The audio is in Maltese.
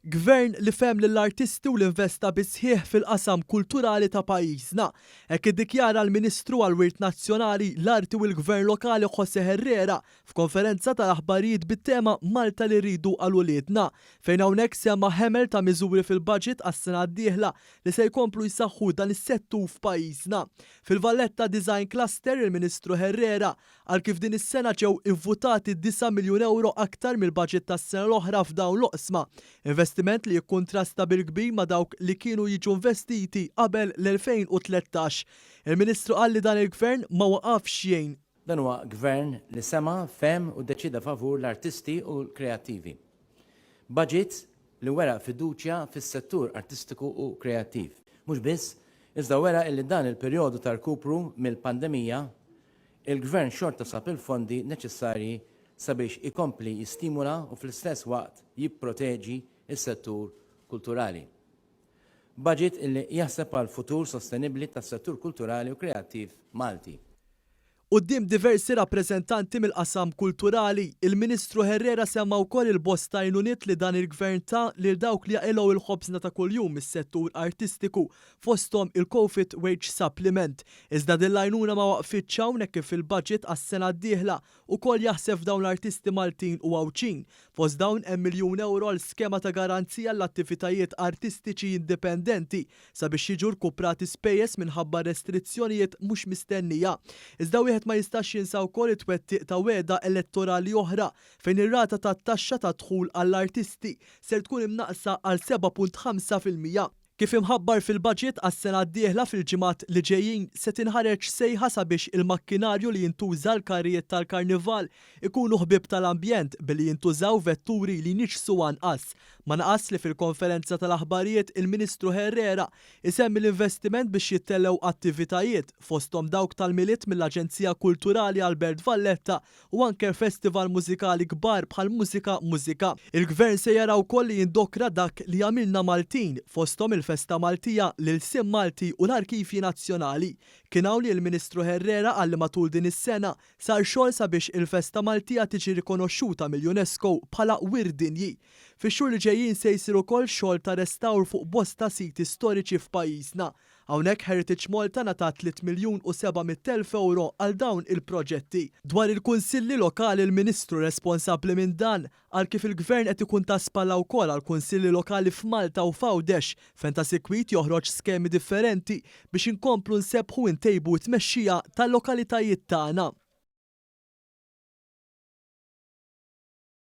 Gvern li fem lill-artisti u l-investa bisħieħ fil-qasam kulturali ta' pajjiżna. Hekk iddikjara l-Ministru għall-Wirt Nazzjonali, l-Arti u l-Gvern Lokali José Herrera f'konferenza tal-aħbarijiet bit-tema Malta li rridu għal uliedna, fejn hawnhekk semma ħemel ta' miżuri fil-budget għas-sena d-dieħla li se jkomplu jsaħħu dan is-settur f'pajjiżna. Fil-Valletta Design Cluster il-Ministru Herrera għal kif din is-sena ġew invutati 9 miljun euro aktar mill-budget tas-sena l-oħra f'dawn l-oqsma. Investiment li jikkontrasta bil-kbir ma' dawk li kienu jiġu investiti qabel l-2013. Il-Ministru qal li dan il-Gvern ma waqafx xejn. Dan huwa gvern li sema, fem u deċida favur l-artisti u l-kreattivi. Budget li wera fiduċja fis-settur artistiku u kreattiv. Mhux biss, iżda wera li dan il-perjodu ta' rkupru mill-pandemija, il-Gvern xorta sab il-fondi neċessarji sabiex ikompli jistimula u fl-istess waqt jipproteġi is-settur kulturali. Budget illi jaħseb għal futur sostenibbli tas-settur kulturali u kreattiv Malti. Quddiem diversi rappreżentanti mill-qasam kulturali, il-Ministru Herrera semma wkoll il-bosta għajnuniet li dan il-Gvern ta' lil dawk li jaqilgħu il-ħobżna ta' kuljum mis-settur artistiku fosthom il-COVID Wage Supplement. Iżda din l-għajnuna ma waqfitx hawnhekk kif il-budget għas-sena d-dieħla ukoll jaħseb dawn l-artisti Maltin u għawċin. Fost dawn hemm miljun euro għal skema ta' garanzija l-attivitajiet artistiċi indipendenti sabiex jiġu rkuprati spejjeż minħabba restrizzjonijiet mhux mistennija. Iżda wieħed ma jistax jinsa wkoll it-twettiq ta' weda elettorali oħra fejn ir-rata tat-taxxa ta' dħul għall-artisti ser tkun imnaqsa għal 7.5%. Kif imħabbar fil-budget għas-sena d-dieħla fil-ġimgħat li ġejjin se tinħareġ sejħa sabiex il-makkinarju li jintuża l-karrijiet tal-karnival ikunu ħbieb tal-ambjent billi jintużaw vetturi li niġsu anqas. Ma naqas li fil-konferenza tal-aħbarijiet il-Ministru Herrera isemmi l-investiment biex jittellew attivitajiet fosthom dawk tal-miliet mill-Aġenzija Kulturali Albert Valletta u anke festival mużikali kbar bħal Mużika. Il-Gvern se jara wkoll li jindokra dak li għamilna Maltin fosthom il-Festa Maltija l-Sim Malti u l-Arkivji Nazzjonali. Kien hawn li l-Ministru Herrera għalli matul din is-sena sar xogħol sabiex il-Festa Maltija tiġi rikonoxxuta mill-UNESCO bħala wirt dinji. Fix-xhur li ġejjin se jsir ukoll xogħol ta' restawr fuq bosta siti storiċi f'pajjiżna. Hawnhekk Heritage Malta ngħatat 3 miljun u 700,000 euro għal dawn il-proġetti. Dwar il-kunsilli lokali l-Ministru responsabbli minn dan għal kif il-Gvern qed ikun ta' spalla wkoll għal kunsilli lokali f'Malta u f'Għawdex fejn ta' sikwit joħroġ skemi differenti biex inkomplu nsebħu ntejbu t-tmexxija tal-lokalitajiet tagħna.